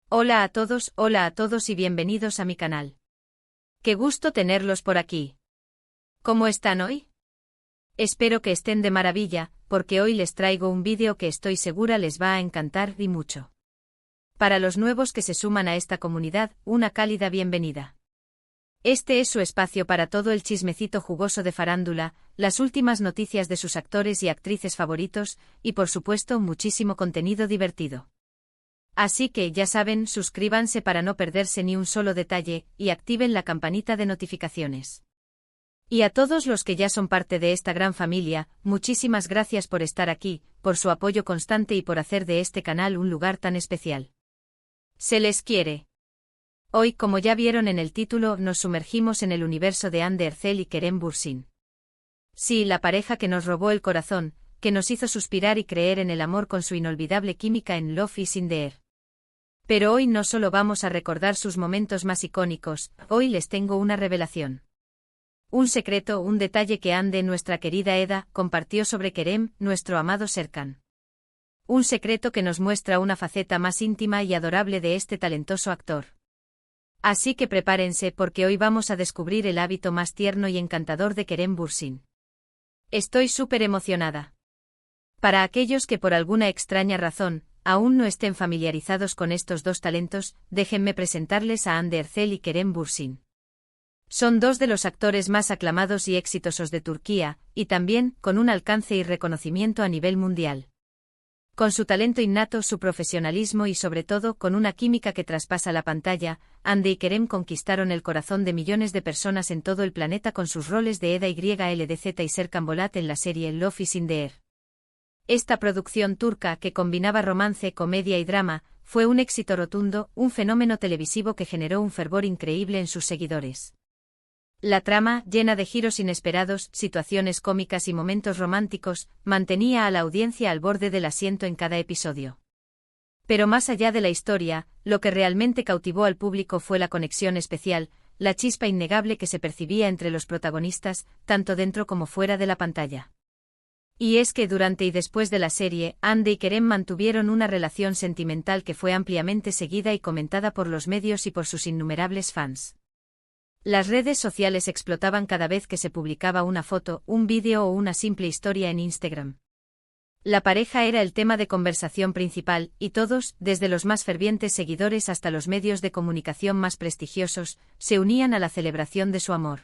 Hola a todos y bienvenidos a mi canal. Qué gusto tenerlos por aquí. ¿Cómo están hoy? Espero que estén de maravilla, porque hoy les traigo un vídeo que estoy segura les va a encantar y mucho. Para los nuevos que se suman a esta comunidad, una cálida bienvenida. Este es su espacio para todo el chismecito jugoso de farándula, las últimas noticias de sus actores y actrices favoritos, y por supuesto muchísimo contenido divertido. Así que ya saben, suscríbanse para no perderse ni un solo detalle, y activen la campanita de notificaciones. Y a todos los que ya son parte de esta gran familia, muchísimas gracias por estar aquí, por su apoyo constante y por hacer de este canal un lugar tan especial. Se les quiere. Hoy, como ya vieron en el título, nos sumergimos en el universo de Hande Erçel y Kerem Bürsin. Sí, la pareja que nos robó el corazón, que nos hizo suspirar y creer en el amor con su inolvidable química en Love is in the Air. Pero hoy no solo vamos a recordar sus momentos más icónicos, hoy les tengo una revelación. Un secreto, un detalle que Hande, nuestra querida Eda, compartió sobre Kerem, nuestro amado Serkan. Un secreto que nos muestra una faceta más íntima y adorable de este talentoso actor. Así que prepárense porque hoy vamos a descubrir el hábito más tierno y encantador de Kerem Bürsin. Estoy súper emocionada. Para aquellos que por alguna extraña razón, aún no estén familiarizados con estos dos talentos, déjenme presentarles a Hande Erçel y Kerem Bürsin. Son dos de los actores más aclamados y exitosos de Turquía, y también, con un alcance y reconocimiento a nivel mundial. Con su talento innato, su profesionalismo y sobre todo con una química que traspasa la pantalla, Hande y Kerem conquistaron el corazón de millones de personas en todo el planeta con sus roles de Eda YLDZ y Serkan Bolat en la serie Love is in the Air. Esta producción turca, que combinaba romance, comedia y drama, fue un éxito rotundo, un fenómeno televisivo que generó un fervor increíble en sus seguidores. La trama, llena de giros inesperados, situaciones cómicas y momentos románticos, mantenía a la audiencia al borde del asiento en cada episodio. Pero más allá de la historia, lo que realmente cautivó al público fue la conexión especial, la chispa innegable que se percibía entre los protagonistas, tanto dentro como fuera de la pantalla. Y es que durante y después de la serie, Hande y Kerem mantuvieron una relación sentimental que fue ampliamente seguida y comentada por los medios y por sus innumerables fans. Las redes sociales explotaban cada vez que se publicaba una foto, un vídeo o una simple historia en Instagram. La pareja era el tema de conversación principal, y todos, desde los más fervientes seguidores hasta los medios de comunicación más prestigiosos, se unían a la celebración de su amor.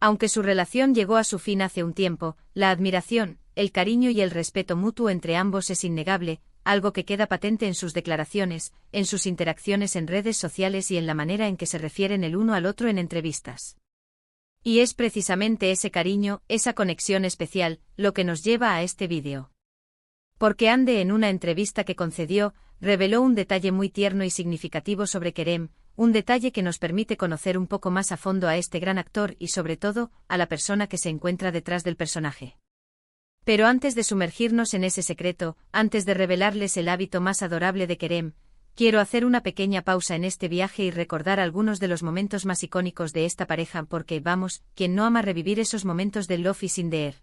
Aunque su relación llegó a su fin hace un tiempo, la admiración, el cariño y el respeto mutuo entre ambos es innegable, algo que queda patente en sus declaraciones, en sus interacciones en redes sociales y en la manera en que se refieren el uno al otro en entrevistas. Y es precisamente ese cariño, esa conexión especial, lo que nos lleva a este vídeo. Porque Hande, en una entrevista que concedió, reveló un detalle muy tierno y significativo sobre Kerem, un detalle que nos permite conocer un poco más a fondo a este gran actor y sobre todo, a la persona que se encuentra detrás del personaje. Pero antes de sumergirnos en ese secreto, antes de revelarles el hábito más adorable de Kerem, quiero hacer una pequeña pausa en este viaje y recordar algunos de los momentos más icónicos de esta pareja porque, vamos, ¿quién no ama revivir esos momentos de Love is in the Air?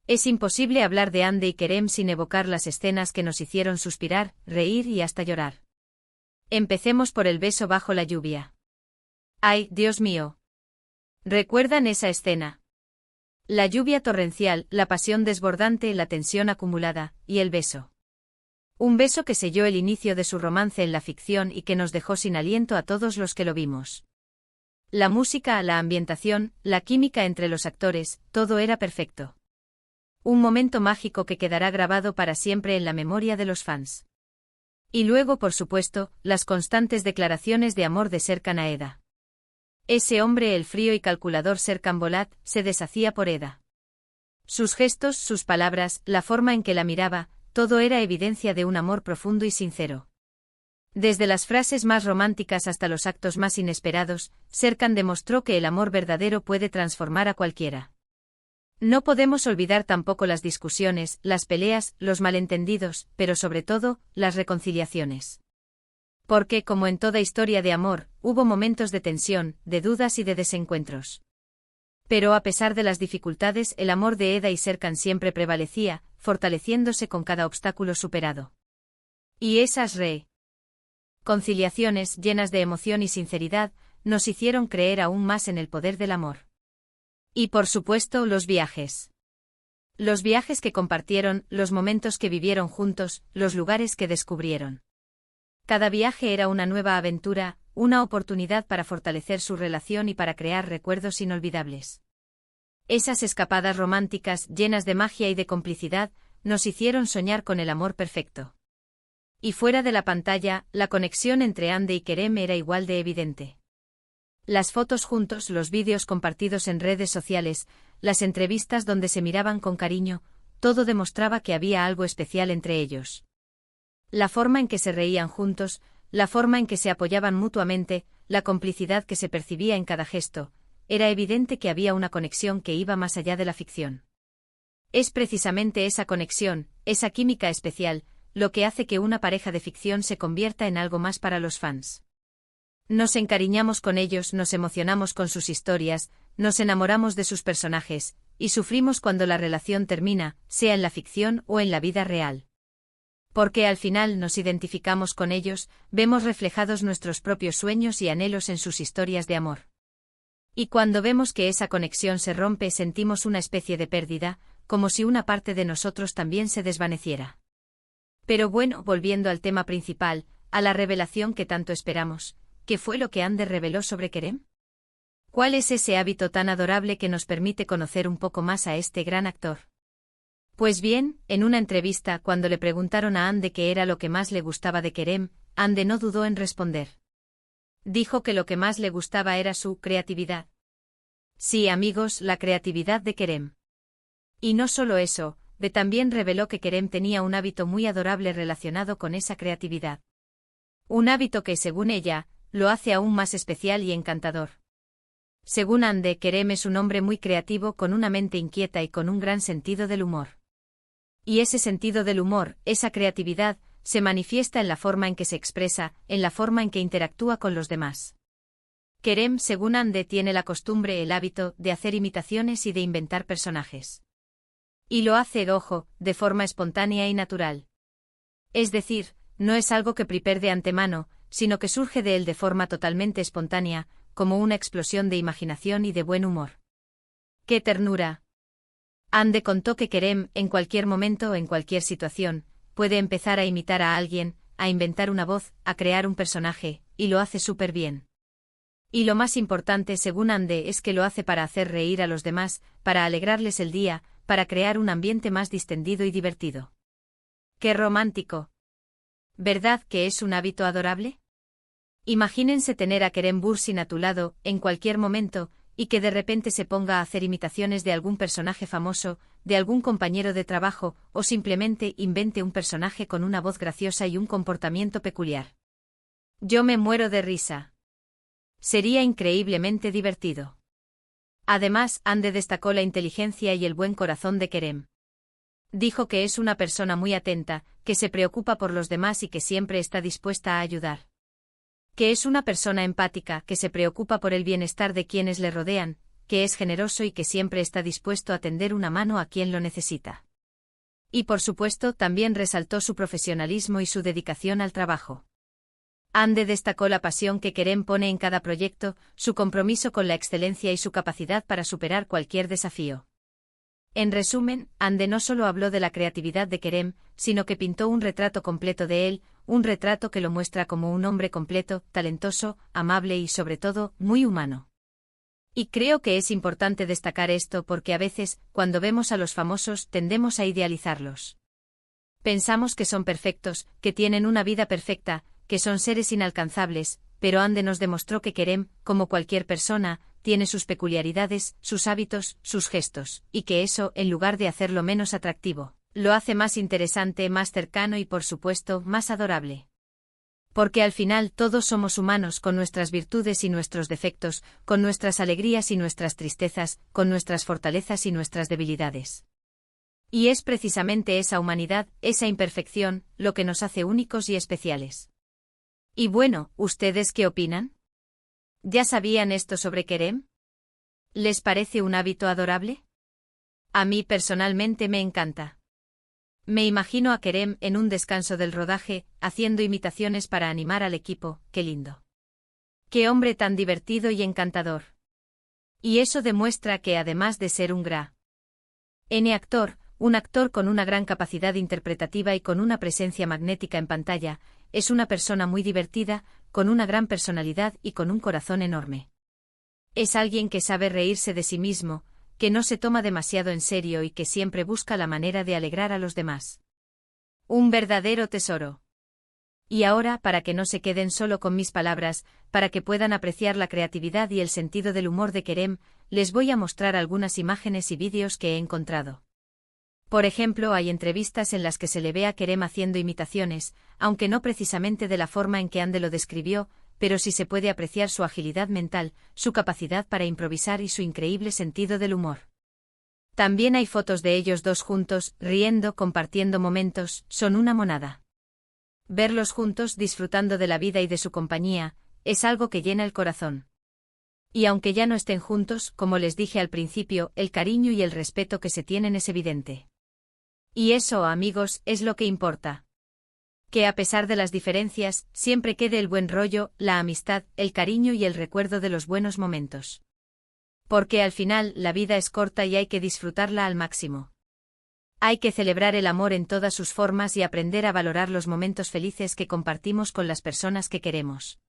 Es imposible hablar de Hande y Kerem sin evocar las escenas que nos hicieron suspirar, reír y hasta llorar. Empecemos por el beso bajo la lluvia. ¡Ay, Dios mío! ¿Recuerdan esa escena? La lluvia torrencial, la pasión desbordante, la tensión acumulada, y el beso. Un beso que selló el inicio de su romance en la ficción y que nos dejó sin aliento a todos los que lo vimos. La música, la ambientación, la química entre los actores, todo era perfecto. Un momento mágico que quedará grabado para siempre en la memoria de los fans. Y luego, por supuesto, las constantes declaraciones de amor de Serkan a Eda. Ese hombre, el frío y calculador Serkan Bolat, se deshacía por Eda. Sus gestos, sus palabras, la forma en que la miraba, todo era evidencia de un amor profundo y sincero. Desde las frases más románticas hasta los actos más inesperados, Serkan demostró que el amor verdadero puede transformar a cualquiera. No podemos olvidar tampoco las discusiones, las peleas, los malentendidos, pero sobre todo, las reconciliaciones. Porque, como en toda historia de amor, hubo momentos de tensión, de dudas y de desencuentros. Pero a pesar de las dificultades, el amor de Eda y Serkan siempre prevalecía, fortaleciéndose con cada obstáculo superado. Y esas Conciliaciones llenas de emoción y sinceridad nos hicieron creer aún más en el poder del amor. Y por supuesto, los viajes. Los viajes que compartieron, los momentos que vivieron juntos, los lugares que descubrieron. Cada viaje era una nueva aventura, una oportunidad para fortalecer su relación y para crear recuerdos inolvidables. Esas escapadas románticas, llenas de magia y de complicidad, nos hicieron soñar con el amor perfecto. Y fuera de la pantalla, la conexión entre Ande y Kerem era igual de evidente. Las fotos juntos, los vídeos compartidos en redes sociales, las entrevistas donde se miraban con cariño, todo demostraba que había algo especial entre ellos. La forma en que se reían juntos, la forma en que se apoyaban mutuamente, la complicidad que se percibía en cada gesto, era evidente que había una conexión que iba más allá de la ficción. Es precisamente esa conexión, esa química especial, lo que hace que una pareja de ficción se convierta en algo más para los fans. Nos encariñamos con ellos, nos emocionamos con sus historias, nos enamoramos de sus personajes, y sufrimos cuando la relación termina, sea en la ficción o en la vida real. Porque al final nos identificamos con ellos, vemos reflejados nuestros propios sueños y anhelos en sus historias de amor. Y cuando vemos que esa conexión se rompe, sentimos una especie de pérdida, como si una parte de nosotros también se desvaneciera. Pero bueno, volviendo al tema principal, a la revelación que tanto esperamos, ¿qué fue lo que Ande reveló sobre Kerem? ¿Cuál es ese hábito tan adorable que nos permite conocer un poco más a este gran actor? Pues bien, en una entrevista, cuando le preguntaron a Ande qué era lo que más le gustaba de Kerem, Ande no dudó en responder. Dijo que lo que más le gustaba era su creatividad. Sí, amigos, la creatividad de Kerem. Y no solo eso, también reveló que Kerem tenía un hábito muy adorable relacionado con esa creatividad. Un hábito que, según ella, lo hace aún más especial y encantador. Según Ande, Kerem es un hombre muy creativo, con una mente inquieta y con un gran sentido del humor. Y ese sentido del humor, esa creatividad, se manifiesta en la forma en que se expresa, en la forma en que interactúa con los demás. Kerem, según Ande, tiene la costumbre, el hábito, de hacer imitaciones y de inventar personajes. Y lo hace, ojo, de forma espontánea y natural. Es decir, no es algo que prepare de antemano, sino que surge de él de forma totalmente espontánea, como una explosión de imaginación y de buen humor. ¡Qué ternura! Ande contó que Kerem, en cualquier momento o en cualquier situación, puede empezar a imitar a alguien, a inventar una voz, a crear un personaje, y lo hace súper bien. Y lo más importante, según Ande, es que lo hace para hacer reír a los demás, para alegrarles el día, para crear un ambiente más distendido y divertido. ¡Qué romántico! ¿Verdad que es un hábito adorable? Imagínense tener a Kerem Bürsin a tu lado, en cualquier momento, y que de repente se ponga a hacer imitaciones de algún personaje famoso, de algún compañero de trabajo, o simplemente invente un personaje con una voz graciosa y un comportamiento peculiar. Yo me muero de risa. Sería increíblemente divertido. Además, Ande destacó la inteligencia y el buen corazón de Kerem. Dijo que es una persona muy atenta, que se preocupa por los demás y que siempre está dispuesta a ayudar. Que es una persona empática, que se preocupa por el bienestar de quienes le rodean, que es generoso y que siempre está dispuesto a tender una mano a quien lo necesita. Y por supuesto, también resaltó su profesionalismo y su dedicación al trabajo. Ande destacó la pasión que Kerem pone en cada proyecto, su compromiso con la excelencia y su capacidad para superar cualquier desafío. En resumen, Ande no solo habló de la creatividad de Kerem, sino que pintó un retrato completo de él, un retrato que lo muestra como un hombre completo, talentoso, amable y sobre todo, muy humano. Y creo que es importante destacar esto porque a veces, cuando vemos a los famosos, tendemos a idealizarlos. Pensamos que son perfectos, que tienen una vida perfecta, que son seres inalcanzables, pero Ande nos demostró que Kerem, como cualquier persona, tiene sus peculiaridades, sus hábitos, sus gestos, y que eso, en lugar de hacerlo menos atractivo, lo hace más interesante, más cercano y por supuesto, más adorable. Porque al final todos somos humanos con nuestras virtudes y nuestros defectos, con nuestras alegrías y nuestras tristezas, con nuestras fortalezas y nuestras debilidades. Y es precisamente esa humanidad, esa imperfección, lo que nos hace únicos y especiales. Y bueno, ¿ustedes qué opinan? ¿Ya sabían esto sobre Kerem? ¿Les parece un hábito adorable? A mí personalmente me encanta. Me imagino a Kerem en un descanso del rodaje, haciendo imitaciones para animar al equipo. ¡Qué lindo! ¡Qué hombre tan divertido y encantador! Y eso demuestra que además de ser un actor, un actor con una gran capacidad interpretativa y con una presencia magnética en pantalla, es una persona muy divertida, con una gran personalidad y con un corazón enorme. Es alguien que sabe reírse de sí mismo, que no se toma demasiado en serio y que siempre busca la manera de alegrar a los demás. Un verdadero tesoro. Y ahora, para que no se queden solo con mis palabras, para que puedan apreciar la creatividad y el sentido del humor de Kerem, les voy a mostrar algunas imágenes y vídeos que he encontrado. Por ejemplo, hay entrevistas en las que se le ve a Kerem haciendo imitaciones, aunque no precisamente de la forma en que Ande lo describió, pero sí se puede apreciar su agilidad mental, su capacidad para improvisar y su increíble sentido del humor. También hay fotos de ellos dos juntos, riendo, compartiendo momentos, son una monada. Verlos juntos disfrutando de la vida y de su compañía, es algo que llena el corazón. Y aunque ya no estén juntos, como les dije al principio, el cariño y el respeto que se tienen es evidente. Y eso, amigos, es lo que importa. Que a pesar de las diferencias, siempre quede el buen rollo, la amistad, el cariño y el recuerdo de los buenos momentos. Porque al final, la vida es corta y hay que disfrutarla al máximo. Hay que celebrar el amor en todas sus formas y aprender a valorar los momentos felices que compartimos con las personas que queremos.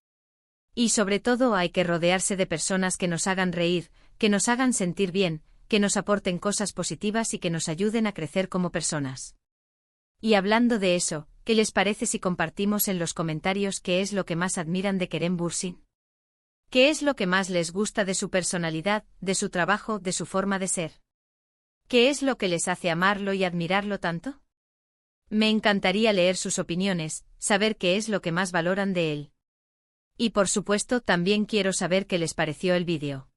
Y sobre todo hay que rodearse de personas que nos hagan reír, que nos hagan sentir bien, que nos aporten cosas positivas y que nos ayuden a crecer como personas. Y hablando de eso, ¿qué les parece si compartimos en los comentarios qué es lo que más admiran de Kerem Bürsin? ¿Qué es lo que más les gusta de su personalidad, de su trabajo, de su forma de ser? ¿Qué es lo que les hace amarlo y admirarlo tanto? Me encantaría leer sus opiniones, saber qué es lo que más valoran de él. Y por supuesto también quiero saber qué les pareció el vídeo.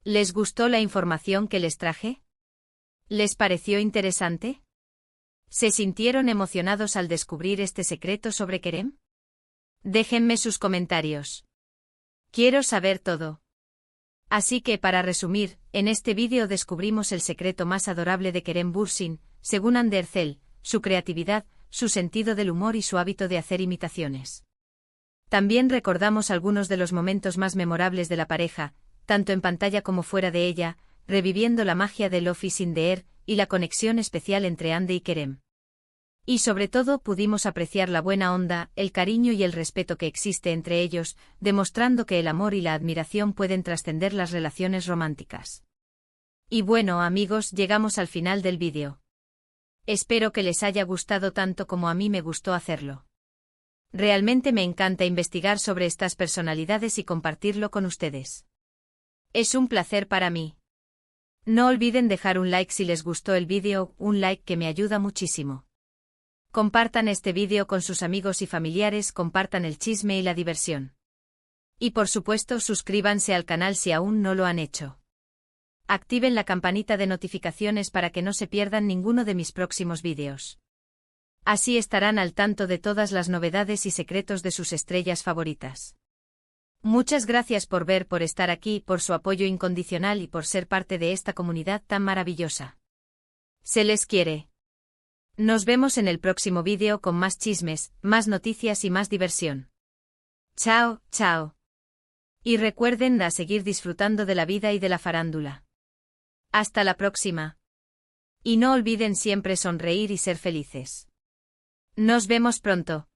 ¿Les gustó la información que les traje? ¿Les pareció interesante? ¿Se sintieron emocionados al descubrir este secreto sobre Kerem? Déjenme sus comentarios. Quiero saber todo. Así que para resumir, en este vídeo descubrimos el secreto más adorable de Kerem Bürsin, según Hande Erçel, su creatividad, su sentido del humor y su hábito de hacer imitaciones. También recordamos algunos de los momentos más memorables de la pareja, tanto en pantalla como fuera de ella, reviviendo la magia de Love is in the air y la conexión especial entre Hande y Kerem. Y sobre todo pudimos apreciar la buena onda, el cariño y el respeto que existe entre ellos, demostrando que el amor y la admiración pueden trascender las relaciones románticas. Y bueno, amigos, llegamos al final del vídeo. Espero que les haya gustado tanto como a mí me gustó hacerlo. Realmente me encanta investigar sobre estas personalidades y compartirlo con ustedes. Es un placer para mí. No olviden dejar un like si les gustó el vídeo, un like que me ayuda muchísimo. Compartan este vídeo con sus amigos y familiares, compartan el chisme y la diversión. Y por supuesto suscríbanse al canal si aún no lo han hecho. Activen la campanita de notificaciones para que no se pierdan ninguno de mis próximos vídeos. Así estarán al tanto de todas las novedades y secretos de sus estrellas favoritas. Muchas gracias por ver, por estar aquí, por su apoyo incondicional y por ser parte de esta comunidad tan maravillosa. Se les quiere. Nos vemos en el próximo vídeo con más chismes, más noticias y más diversión. Chao, chao. Y recuerden a seguir disfrutando de la vida y de la farándula. Hasta la próxima. Y no olviden siempre sonreír y ser felices. Nos vemos pronto.